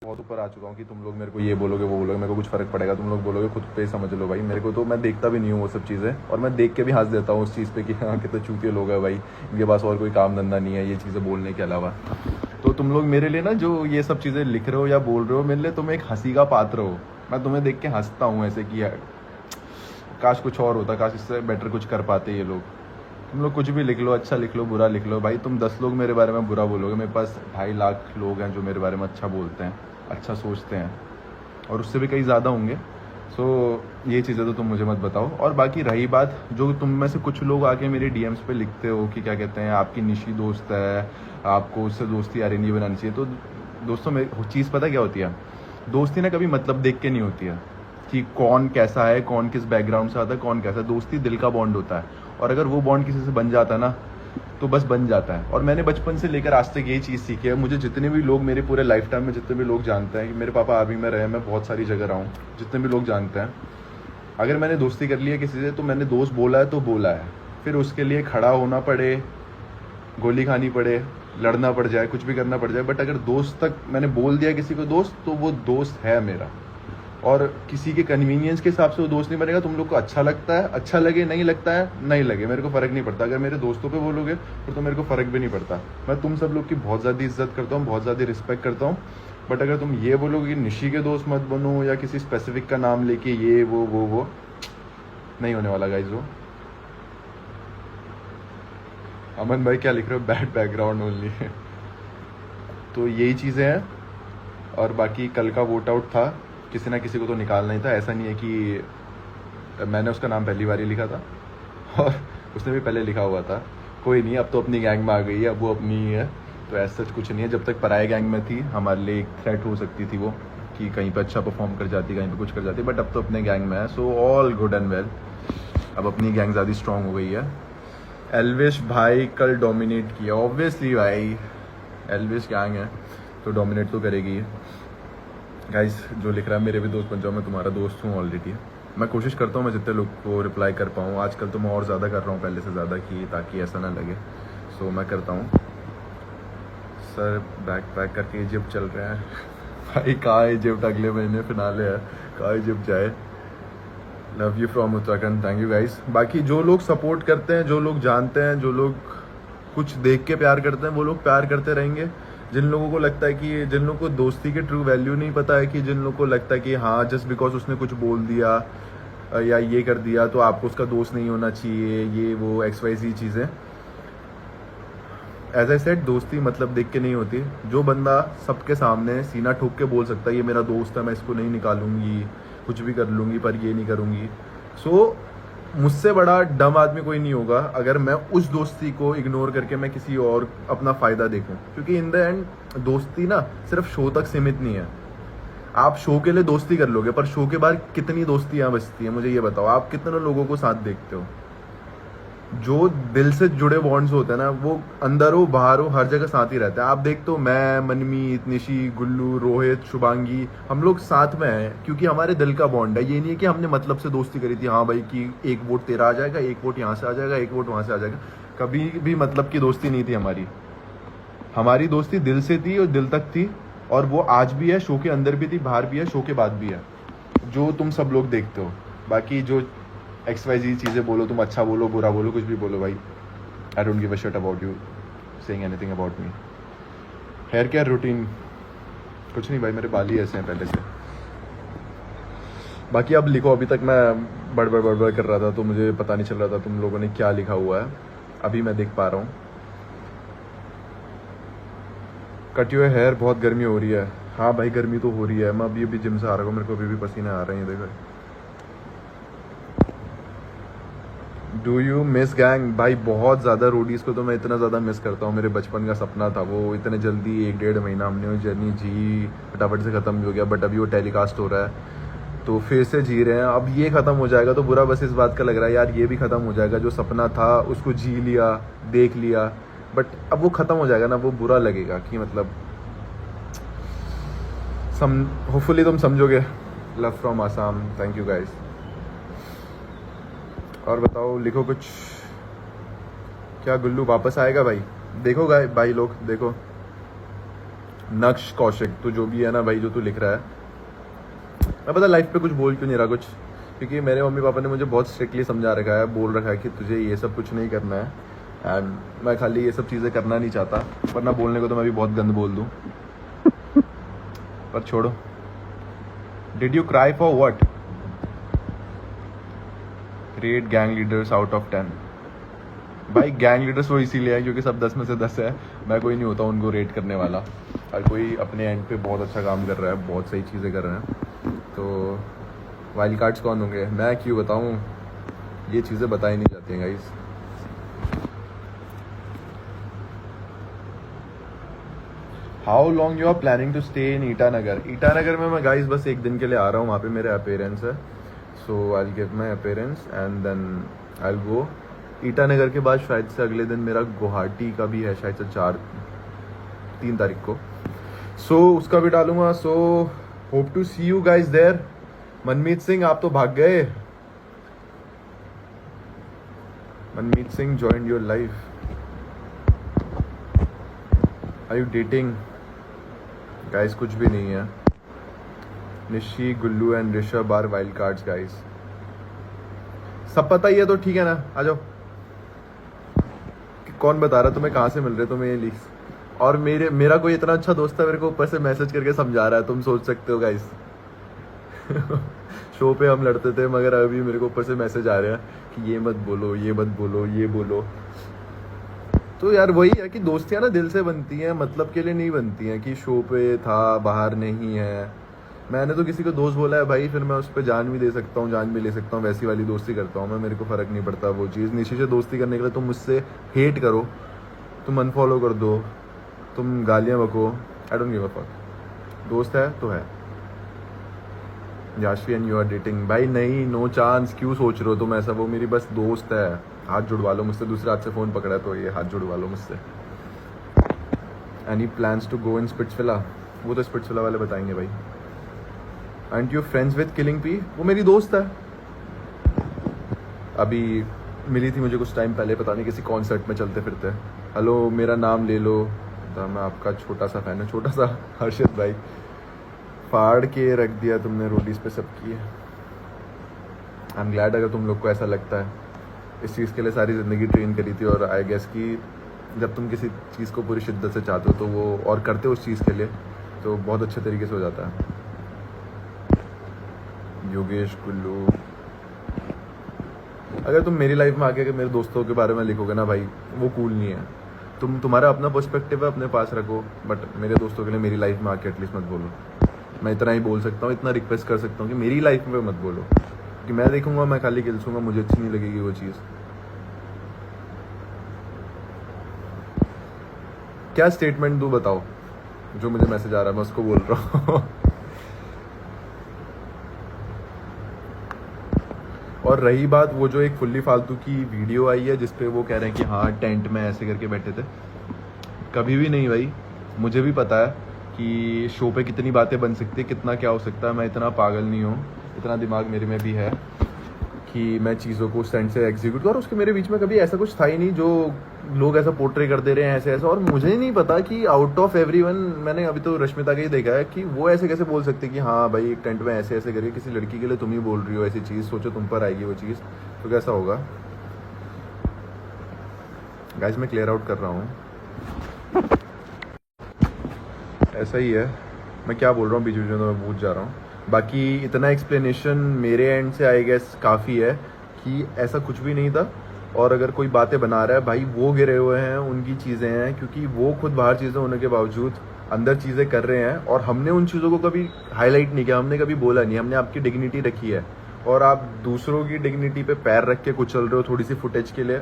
बहुत ऊपर आ चुका हूँ कि तुम लोग मेरे को ये बोलोगे वो बोलोगे, मेरे को कुछ फ़र्क पड़ेगा, तुम लोग बोलोगे खुद पे समझ लो भाई। मेरे को तो, मैं देखता भी नहीं हूँ वो सब चीज़ें, और मैं देख के भी हंस देता हूँ उस चीज़ पे कि हाँ कितने चूतिए लोग हैं भाई, इनके पास और कोई काम धंधा नहीं है ये चीज़ें बोलने के अलावा। तो तुम लोग मेरे लिए ना जो ये सब चीज़ें लिख रहे हो या बोल रहे हो, मेरे लिए तुम एक हंसी का पात्र हो। मैं तुम्हें देख के हंसता हूँ ऐसे कि यार काश कुछ और होता, काश इससे बेटर कुछ कर पाते ये लोग। तुम लोग कुछ भी लिख लो, अच्छा लिख लो, बुरा लिख लो भाई, तुम 10 लोग मेरे बारे में बुरा बोलोगे, मेरे पास 2.5 लाख लोग हैं जो मेरे बारे में अच्छा बोलते हैं, अच्छा सोचते हैं, और उससे भी कई ज़्यादा होंगे। सो ये चीज़ें तो तुम मुझे मत बताओ। और बाकी रही बात, जो तुम में से कुछ लोग आके मेरे डीएम्स पे लिखते हो कि क्या कहते हैं आपकी निशी दोस्त है, आपको उससे दोस्ती यारी नहीं बनानी चाहिए, तो दोस्तों मेरी चीज़ पता क्या होती है, दोस्ती ना कभी मतलब देख के नहीं होती है कि कौन कैसा है, कौन किस बैकग्राउंड से आता है, कौन कैसा है। दोस्ती दिल का बॉन्ड होता है, और अगर वो बॉन्ड किसी से बन जाता है ना तो बस बन जाता है। और मैंने बचपन से लेकर आज तक यही चीज़ सीखी है। मुझे जितने भी लोग मेरे पूरे लाइफ टाइम में जितने भी लोग जानते हैं कि मेरे पापा आर्मी में रहे, मैं बहुत सारी जगह रहा हूँ, जितने भी लोग जानते हैं, अगर मैंने दोस्ती कर ली है किसी से तो मैंने दोस्त बोला है तो बोला है, फिर उसके लिए खड़ा होना पड़े, गोली खानी पड़े, लड़ना पड़ जाए, कुछ भी करना पड़ जाए, बट अगर दोस्त तक मैंने बोल दिया किसी को दोस्त, तो वो दोस्त है मेरा। और किसी के कन्वीनियंस के हिसाब से वो दोस्त नहीं बनेगा। तुम लोग को अच्छा लगता है, अच्छा लगे, नहीं लगता है नहीं लगे, मेरे को फ़र्क नहीं पड़ता। अगर मेरे दोस्तों पे बोलोगे फिर तो मेरे को फ़र्क भी नहीं पड़ता। मैं तुम सब लोग की बहुत ज़्यादा इज्जत करता हूँ, बहुत ज़्यादा रिस्पेक्ट करता हूँ, बट अगर तुम ये बोलोगे कि निशी के दोस्त मत बनो या किसी स्पेसिफिक का नाम लेके ये वो नहीं होने वाला गाइज। वो अमन भाई क्या लिख रहे हो, बैड बैकग्राउंड ओनली तो यही चीज़ें हैं। और बाकी कल का वोट आउट था, किसी ना किसी को तो निकालना ही था। ऐसा नहीं है कि मैंने उसका नाम पहली बार ही लिखा था और उसने भी पहले लिखा हुआ था। कोई नहीं, अब तो अपनी गैंग में आ गई है, अब वो अपनी ही है, तो ऐसा कुछ नहीं है। जब तक पराए गैंग में थी हमारे लिए एक थ्रेट हो सकती थी वो, कि कहीं पर अच्छा परफॉर्म कर जाती, कहीं पर कुछ कर जाती, बट अब तो अपने गैंग में है, so all good and well. अब अपनी गैंग ज़्यादा स्ट्रांग हो गई है। एल्विश भाई कल डोमिनेट किया, ऑब्वियसली भाई एल्विश गैंग है तो डोमिनेट तो करेगी। गाइस जो लिख रहा है मेरे भी दोस्त बन जाओ, मैं तुम्हारा दोस्त हूँ ऑलरेडी। मैं कोशिश करता हूँ मैं जितने लोग को रिप्लाई कर पाऊँ। आजकल तो मैं और ज़्यादा कर रहा हूँ पहले से ज़्यादा, कि ताकि ऐसा ना लगे, सो मैं करता हूँ। सर बैक पैक करके इजिप्ट चल रहे हैं भाई, कहाँ इजिप्ट, अगले महीने फिनाले है, कहाँ इजिप्ट जाए। Love you from Uttarakhand, thank you guys. बाकी जो लोग सपोर्ट करते हैं, जो लोग जानते हैं, जो लोग कुछ देख के प्यार करते हैं, वो लोग प्यार करते रहेंगे। जिन लोगों को लगता है कि, जिन लोगों को दोस्ती के ट्रू वैल्यू नहीं पता है, कि जिन लोगों को लगता है कि हाँ जस्ट बिकॉज उसने कुछ बोल दिया या ये कर दिया तो आपको उसका दोस्त नहीं होना चाहिए, ये वो XYZ चीज़ें, एज आई सेड दोस्ती मतलब देख के नहीं होती। जो बंदा सबके सामने सीना ठोक के बोल सकता है ये मेरा दोस्त है, मैं इसको नहीं निकालूंगी, कुछ भी कर लूँगी पर ये नहीं करूँगी, सो मुझसे बड़ा डम आदमी कोई नहीं होगा अगर मैं उस दोस्ती को इग्नोर करके मैं किसी और अपना फ़ायदा देखूं। क्योंकि इन द एंड दोस्ती ना सिर्फ शो तक सीमित नहीं है। आप शो के लिए दोस्ती कर लोगे पर शो के बाहर कितनी दोस्तियां बचती हैं, मुझे ये बताओ। आप कितने लोगों को साथ देखते हो? जो दिल से जुड़े बॉन्ड्स होते हैं ना, वो अंदर हो बाहर हो हर जगह साथ ही रहते हैं। आप देखते हो मैं, मनमीत, निशी, गुल्लू, रोहित, शुभांगी, हम लोग साथ में हैं क्योंकि हमारे दिल का बॉन्ड है। ये नहीं है कि हमने मतलब से दोस्ती करी थी, हाँ भाई कि एक वोट तेरा आ जाएगा, एक वोट यहाँ से आ जाएगा, एक वोट वहाँ से आ जाएगा। कभी भी मतलब की दोस्ती नहीं थी हमारी। हमारी दोस्ती दिल से थी और दिल तक थी, और वो आज भी है, शो के अंदर भी थी, बाहर भी है, शो के बाद भी है, जो तुम सब लोग देखते हो। बाकी जो XYZ चीज़ें बोलो, तुम अच्छा बोलो, बुरा बोलो, कुछ भी बोलो भाई, I don't give a shit about you saying anything about me. Hair care routine कुछ नहीं भाई, मेरे बाल ही ऐसे हैं पहले से। बाकी अब लिखो, अभी तक मैं बड़बड़ कर रहा था तो मुझे पता नहीं चल रहा था तुम लोगों ने क्या लिखा हुआ है, अभी मैं देख पा रहा हूँ। कट योर हेयर, बहुत गर्मी हो रही है। हाँ भाई गर्मी तो हो रही है, मैं अभी जिम से आ रहा हूँ, मेरे को अभी भी पसीने आ रहे हैं, देखो। Do you miss gang? भाई बहुत ज़्यादा। रोडीज़ को तो मैं इतना ज़्यादा मिस करता हूँ, मेरे बचपन का सपना था वो। इतने जल्दी 1-1.5 महीना हमने वो जर्नी जी, फटाफट से ख़त्म भी हो गया, बट अभी वो टेलीकास्ट हो रहा है तो फिर से जी रहे हैं। अब ये ख़त्म हो जाएगा तो बुरा बस इस बात का लग रहा है यार, ये भी ख़त्म हो जाएगा। जो सपना था उसको जी लिया, देख लिया, बट अब वो ख़त्म हो जाएगा ना, वो बुरा लगेगा कि मतलब होपफुली तुम समझोगे। Love from Assam, thank you guys. और बताओ, लिखो कुछ। क्या गुल्लू वापस आएगा भाई? देखो भाई लोग देखो, नक्श कौशिक, तो जो भी है ना भाई, जो तू लिख रहा है, मैं पता लाइफ पे कुछ बोल क्यों नहीं रहा कुछ, क्योंकि मेरे मम्मी पापा ने मुझे बहुत स्ट्रिक्टली समझा रखा है, बोल रखा है कि तुझे ये सब कुछ नहीं करना है, एंड मैं खाली ये सब चीज़ें करना नहीं चाहता, वरना बोलने को तो मैं भी बहुत गंद बोल दूँ, पर छोड़ो। Did you cry for what? Rate gang leaders out of 10। भाई गैंग लीडर्स वो इसीलिए है क्योंकि सब 10 में से 10 है, मैं कोई नहीं होता उनको रेट करने वाला। हर कोई अपने एंड पे बहुत अच्छा काम कर रहा है, बहुत सही चीज़ें कर रहे हैं, तो वाइल्ड कार्ड्स कौन होंगे मैं क्यों बताऊँ, ये चीज़ें बताई नहीं जाती हैं guys. How long you are planning to stay in Itanagar? Itanagar में मैं गाइस बस एक दिन के लिए आ रहा हूँ, वहाँ पे मेरे अपेयरेंस है, so I will give my appearance and then I will go. Itanagar के बाद शायद से अगले दिन मेरा गुवाहाटी का भी है, शायद से 3 तारीख को, सो उसका भी डालूंगा। So hope to see you guys there. Manmeet Singh आप तो भाग गए। Manmeet Singh joined your life. Are you dating? Guys कुछ भी नहीं है। Nishi, Gullu and Rishabh are wild cards guys. सब पता ही है तो ठीक है ना, आ जाओ। कौन बता रहा तुम्हें कहाँ से मिल रहे तुम्हें ये लीक्स? और मेरा कोई इतना अच्छा दोस्त है, मेरे को ऊपर से मैसेज करके समझा रहा है, तुम सोच सकते हो गाइस। शो पे हम लड़ते थे, मगर अभी मेरे को ऊपर से मैसेज आ रहा है कि ये मत बोलो, ये मत बोलो, ये बोलो। तो यार वही है कि दोस्तियां ना दिल से बनती हैं, मतलब के लिए नहीं बनती हैं कि शो पे था बाहर नहीं है। मैंने तो किसी को दोस्त बोला है भाई, फिर मैं उस पर जान भी दे सकता हूँ, जान भी ले सकता हूँ, वैसी वाली दोस्ती करता हूँ मैं, मेरे को फ़र्क नहीं पड़ता वो चीज़। निशी से दोस्ती करने के लिए तुम मुझसे हेट करो, तुम अनफॉलो कर दो, तुम गालियाँ बको, I don't give a fuck. दोस्त है तो है। याशी एंड यू आर डेटिंग? भाई नहीं, नो चांस। क्यों सोच रहे हो तुम ऐसा? वो मेरी बस दोस्त है, हाथ जुड़वा लो मुझसे। दूसरे हाथ से फ़ोन पकड़ा है तो ये हाथ जुड़वा लो मुझसे। Any plans to go in Splitsvilla? वो तो स्पिट्सविला वाले बताएंगे भाई। And you friends with killing P? वो मेरी दोस्त है, अभी मिली थी मुझे कुछ टाइम पहले, पता नहीं किसी कॉन्सर्ट में चलते फिरते। हेलो, मेरा नाम ले लो, तो मैं आपका छोटा सा फैन है, छोटा सा हर्षित भाई। फाड़ के रख दिया तुमने रोडीज पे सबकी। आई एम ग्लैड अगर तुम लोग को ऐसा लगता है। इस चीज़ के लिए सारी ज़िंदगी ट्रेन करी थी, और आई गेस कि जब तुम किसी चीज़ को पूरी शिद्दत से चाहते हो तो वो और करते हो उस चीज़ के लिए, तो बहुत अच्छे तरीके से हो जाता है। योगेश, कुल्लू, अगर तुम मेरी लाइफ में आके अगर मेरे दोस्तों के बारे में लिखोगे ना भाई, वो कूल नहीं है। तुम्हारा अपना पर्सपेक्टिव है, अपने पास रखो, बट मेरे दोस्तों के लिए मेरी लाइफ में आके एटलीस्ट मत बोलो। मैं इतना ही बोल सकता हूँ, इतना रिक्वेस्ट कर सकता हूँ कि मेरी लाइफ में मत बोलो, कि मैं देखूंगा मैं खाली गिलसूंगा, मुझे अच्छी नहीं लगेगी वो चीज़। क्या स्टेटमेंट दूँ बताओ? जो मुझे मैसेज आ रहा है मैं उसको बोल रहा हूँ। और रही बात वो जो एक फुल्ली फालतू की वीडियो आई है जिसपे वो कह रहे हैं कि हाँ टेंट में ऐसे करके बैठे थे, कभी भी नहीं भाई। मुझे भी पता है कि शो पे कितनी बातें बन सकती है, कितना क्या हो सकता है। मैं इतना पागल नहीं हूँ, इतना दिमाग मेरे में भी है कि मैं चीज़ों को सेंस से एग्जीक्यूट करूँ। उसके मेरे बीच में कभी ऐसा कुछ था ही नहीं जो लोग ऐसा पोर्ट्रे कर दे रहे हैं ऐसे ऐसा। और मुझे नहीं पता कि आउट ऑफ एवरीवन, मैंने अभी तो रश्मिता का ही देखा है कि वो ऐसे कैसे बोल सकते कि हाँ भाई एक टेंट में ऐसे ऐसे करिए, किसी लड़की के लिए तुम ही बोल रही हो ऐसी चीज़, सोचो तुम पर आएगी वो चीज़ तो कैसा होगा। गाइस मैं क्लियर आउट कर रहा हूँ, ऐसा ही है। मैं क्या बोल रहा हूँ बीच बीच में तो मैं भूल जा रहा हूँ। बाकी इतना एक्सप्लेनेशन मेरे एंड से आई गेस काफ़ी है कि ऐसा कुछ भी नहीं था। और अगर कोई बातें बना रहा है भाई, वो गिरे हुए हैं, उनकी चीज़ें हैं, क्योंकि वो खुद बाहर चीज़ें होने के बावजूद अंदर चीज़ें कर रहे हैं। और हमने उन चीज़ों को कभी हाईलाइट नहीं किया, हमने कभी बोला नहीं, हमने आपकी डिग्निटी रखी है। और आप दूसरों की डिग्निटी पे पैर रख के कुचल रहे हो थोड़ी सी फुटेज के लिए।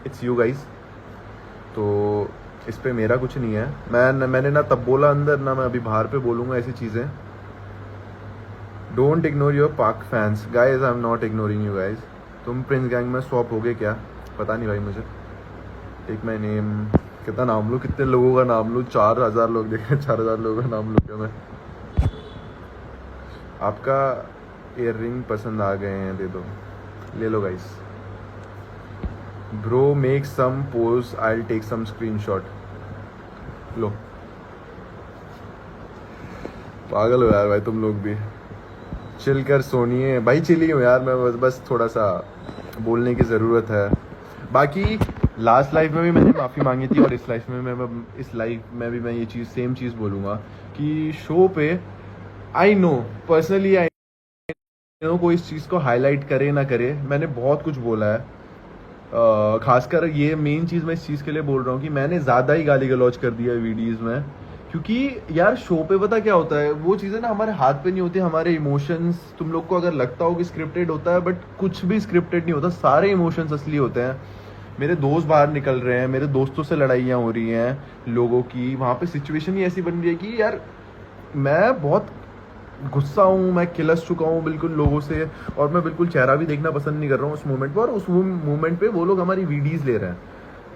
It's you guys. तो इस पे मेरा कुछ नहीं है। मैंने ना तब बोला अंदर, ना मैं अभी बाहर पे बोलूँगा ऐसी चीज़ें। डोंट इग्नोर योर पाक fans. Guys I am not ignoring you guys. तुम प्रिंस गैंग में स्वैप हो गए क्या? पता नहीं भाई मुझे। टेक माई नेम, कितना नाम लूँ, कितने लोगों का नाम लूँ? 4000 लोग देखे, 4000 लोगों का नाम लूँ क्या मैं? आपका ईयर रिंग पसंद आ गए हैं, दे दो, ले लो guys. Bro make some pose, I will take some screenshot. लो पागल हो यार भाई तुम लोग भी। चिल कर सोनिए भाई, चिल ही हूँ यार मैं, बस थोड़ा सा बोलने की ज़रूरत है। बाकी लास्ट लाइफ में भी मैंने माफ़ी मांगी थी, और इस लाइफ में भी मैं ये चीज़ सेम चीज़ बोलूँगा कि शो पे I know personally, I know कोई इस चीज़ को हाईलाइट करे ना करे, मैंने बहुत कुछ बोला है। खासकर ये मेन चीज़ मैं इस चीज़ के लिए बोल रहा हूँ कि मैंने ज़्यादा ही गाली गलौज कर दिया है वीडियोज़ में, क्योंकि यार शो पे पता क्या होता है, वो चीज़ें ना हमारे हाथ पे नहीं होती, हमारे इमोशंस, तुम लोग को अगर लगता हो कि स्क्रिप्टेड होता है, बट कुछ भी स्क्रिप्टेड नहीं होता, सारे इमोशंस असली होते हैं। मेरे दोस्त बाहर निकल रहे हैं, मेरे दोस्तों से लड़ाइयाँ हो रही हैं लोगों की, वहाँ पे सिचुएशन ही ऐसी बन रही है कि यार मैं बहुत गुस्सा हूँ, मैं किलस चुका हूँ बिल्कुल लोगों से, और मैं बिल्कुल चेहरा भी देखना पसंद नहीं कर रहा हूँ उस मोमेंट पर, और उस मोमेंट पे वो लोग हमारी वीडियोज़ ले रहे हैं।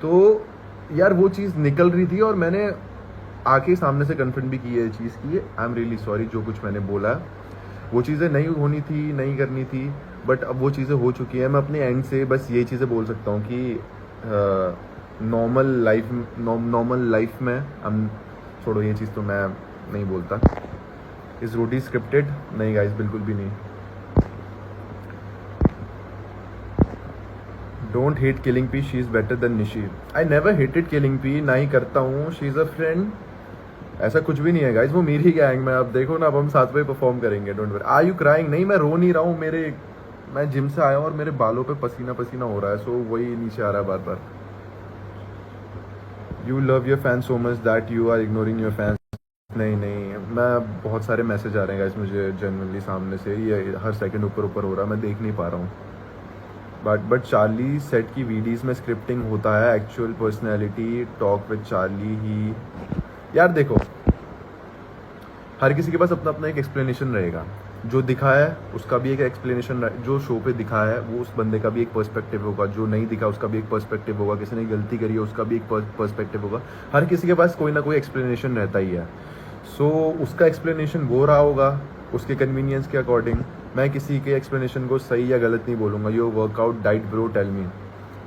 तो यार वो चीज़ निकल रही थी, और मैंने आके सामने से कन्फर्म भी की है चीज़ की, आई एम रियली सॉरी जो कुछ मैंने बोला है, वो चीज़ें नहीं होनी थी, नहीं करनी थी, बट अब वो चीज़ें हो चुकी हैं। मैं अपने एंड से बस ये चीज़ें बोल सकता हूँ कि नॉर्मल लाइफ में हम, छोड़ो ये चीज़ तो मैं नहीं बोलता। इस रोटी स्क्रिप्टेड नहीं गाइस, बिल्कुल भी नहीं। Don't hate killing P, she is better than Nishi. I never hated killing P, ना ही करता हूँ, शी इज़ अ फ्रेंड, ऐसा कुछ भी नहीं है गाइस, वो मेरी गैंग में। अब देखो ना, अब हम साथ में परफॉर्म करेंगे, don't worry. Are you crying? नहीं, मैं रो नहीं रहा हूँ, मैं जिम से आया हूँ और मेरे बालों पे पसीना पसीना हो रहा है, सो वही नीचे आ रहा है बार बार। You love your fan so much that you are ignoring your fans. नहीं, मैं बहुत सारे मैसेज आ रहे हैं गाइस मुझे जनरली सामने से, ये हर सेकंड ऊपर ऊपर हो रहा है, मैं देख नहीं पा रहा हूँ। बट चार्ली सेट की वीडियोस में स्क्रिप्टिंग होता है, actual personality talk with Charlie ही। यार देखो, हर किसी के पास अपना अपना एक एक्सप्लेनेशन रहेगा, जो दिखा है उसका भी एक एक्सप्लेनेशन, जो शो पे दिखा है वो उस बंदे का भी एक पर्सपेक्टिव होगा, जो नहीं दिखा उसका भी एक पर्सपेक्टिव होगा, किसी ने गलती करी है उसका भी एक पर्सपेक्टिव होगा, हर किसी के पास कोई ना कोई एक्सप्लेनेशन रहता ही है। सो उसका एक्सप्लेनेशन वो रहा होगा उसके कन्वीनियंस के अकॉर्डिंग। मैं किसी के एक्सप्लेनेशन को सही या गलत नहीं बोलूँगा। Your workout diet bro, tell me.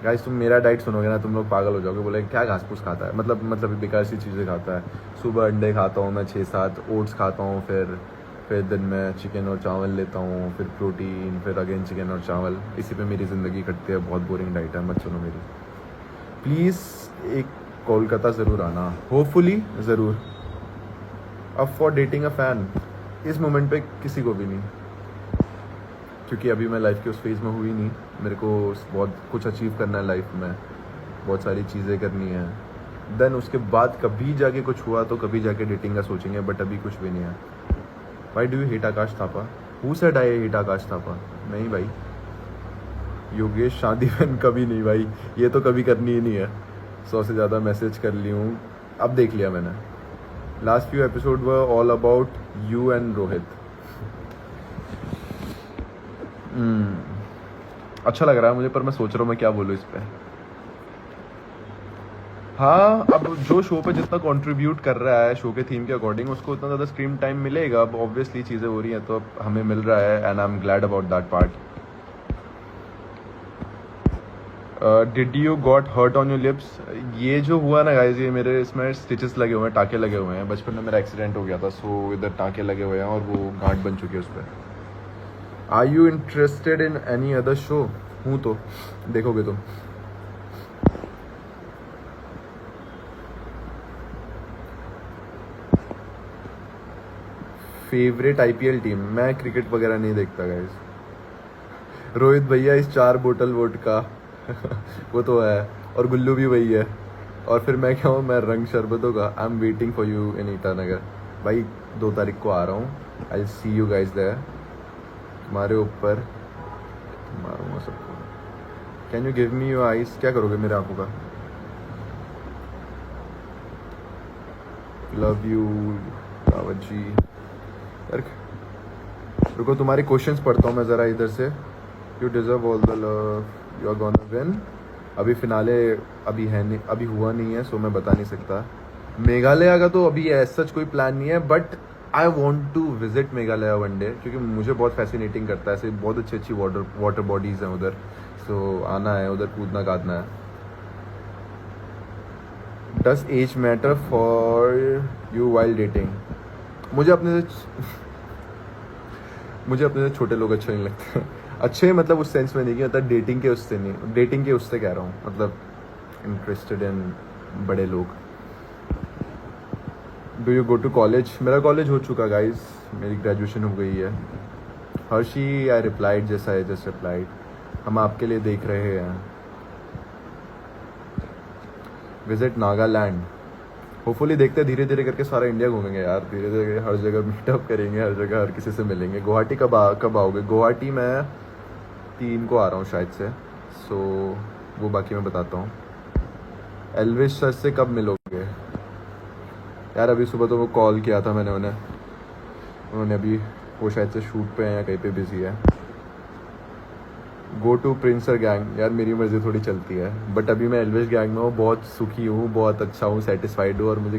Guys तुम मेरा डाइट सुनोगे ना, तुम लोग पागल हो जाओगे, बोले क्या घास फूस खाता है, मतलब बेकार सी चीज़ें खाता है। सुबह अंडे खाता हूँ मैं 6-7, ओट्स खाता हूँ, फिर दिन में चिकन और चावल लेता हूँ, फिर प्रोटीन, फिर अगेन चिकन और चावल, इसी पे मेरी ज़िंदगी कटती है। बहुत बोरिंग डाइट है, मत सुनो मेरी प्लीज़। एक कोलकाता ज़रूर आना, होपफुली ज़रूर। अब फॉर डेटिंग अ फ़ैन, इस मोमेंट पे किसी को भी नहीं, क्योंकि अभी मैं लाइफ के उस फेज़ में हुई नहीं। मेरे को बहुत कुछ अचीव करना है लाइफ में, बहुत सारी चीज़ें करनी है, देन उसके बाद कभी जाके कुछ हुआ तो कभी जाके डेटिंग का सोचेंगे, बट अभी कुछ भी नहीं है। Why do you hate Akash Thapa? Who said I hate Akash Thapa? नहीं भाई, योगेश शादी में कभी नहीं भाई, ये तो कभी करनी ही नहीं है। 100 से ज़्यादा मैसेज कर ली हूँ, अब देख लिया मैंने। Last few episode were all about you and Rohit. अच्छा लग रहा है मुझे, पर मैं सोच रहा हूँ मैं क्या बोलूँ इस पे। हाँ, अब जो शो पे जितना कंट्रीब्यूट कर रहा है शो के थीम के अकॉर्डिंग, उसको उतना ज़्यादा स्क्रीन टाइम मिलेगा। अब ऑब्वियसली चीज़ें हो रही हैं तो अब हमें मिल रहा है, and I am glad about that part. Did you got hurt on your lips? ये जो हुआ ना गाइज, ये मेरे इसमें स्टिचेस लगे हुए हैं, टाँके लगे हुए हैं। बचपन में मेरा एक्सीडेंट हो गया था, सो इधर टाँके लगे हुए हैं और वो गांठ बन चुकी है उस पर। Are you interested in any other show? हूँ तो, देखोगे तुम। Favourite IPL team? मैं क्रिकेट वगैरह नहीं देखता गाइज। रोहित भैया इस 4 बोतल वोडका वो तो है, और गुल्लू भी वही है, और फिर मैं क्या हूँ, मैं रंग शरबतों का। I am waiting for you in Itanagar भाई, 2 तारीख को आ रहा हूँ। आई सी यू गाइज देयर, तुम्हारे ऊपर मारूंगा सबको। Can you give me your eyes? क्या करोगे मेरे आंखों का? Love you Rawat ji. यार रुको, तुम्हारे क्वेश्चंस पढ़ता हूँ मैं ज़रा इधर से। You deserve all the love, you are gonna win. अभी फिनाले अभी है नहीं, अभी हुआ नहीं है, सो मैं बता नहीं सकता। मेघालय का तो अभी सच कोई प्लान नहीं है, but I want to visit Meghalaya one day, क्योंकि मुझे बहुत फैसिनेटिंग करता है। ऐसे बहुत अच्छी वाटर बॉडीज़ हैं उधर, सो आना है उधर, कूदना कादना है। Does age matter for you while dating? मुझे अपने से मुझे अपने से छोटे लोग अच्छे नहीं लगते। अच्छे मतलब उस सेंस में नहीं कि मतलब डेटिंग के उससे नहीं, डेटिंग के उससे कह रहा हूँ, मतलब इंटरेस्टेड इन बड़े लोग। Do you go to college? मेरा कॉलेज हो चुका गाइज, मेरी ग्रेजुएशन हो गई है। हर्षी आई रिप्लाइड, जैसा आई जस्ट रिप्लाइड, हम आपके लिए देख रहे हैं। विजिट नागालैंड, होपफुली देखते धीरे धीरे करके सारा इंडिया घूमेंगे यार, धीरे धीरे हर जगह मीटअप करेंगे, हर जगह हर किसी से मिलेंगे। गुवाहाटी कब आओगे? गुवाहाटी मैं 3 को आ रहा हूँ शायद से, सो वो बाकी मैं बताता हूँ। एल्विश सर से कब मिलोगे? यार अभी सुबह तो वो कॉल किया था मैंने उन्हें, उन्होंने अभी वो शायद से शूट पे हैं या कहीं पे बिजी है। गो टू प्रिंसर गैंग, यार मेरी मर्जी थोड़ी चलती है, बट अभी मैं एल्विश गैंग में हूँ, बहुत सुखी हूँ, बहुत अच्छा हूँ, सेटिस्फाइड हूँ, और मुझे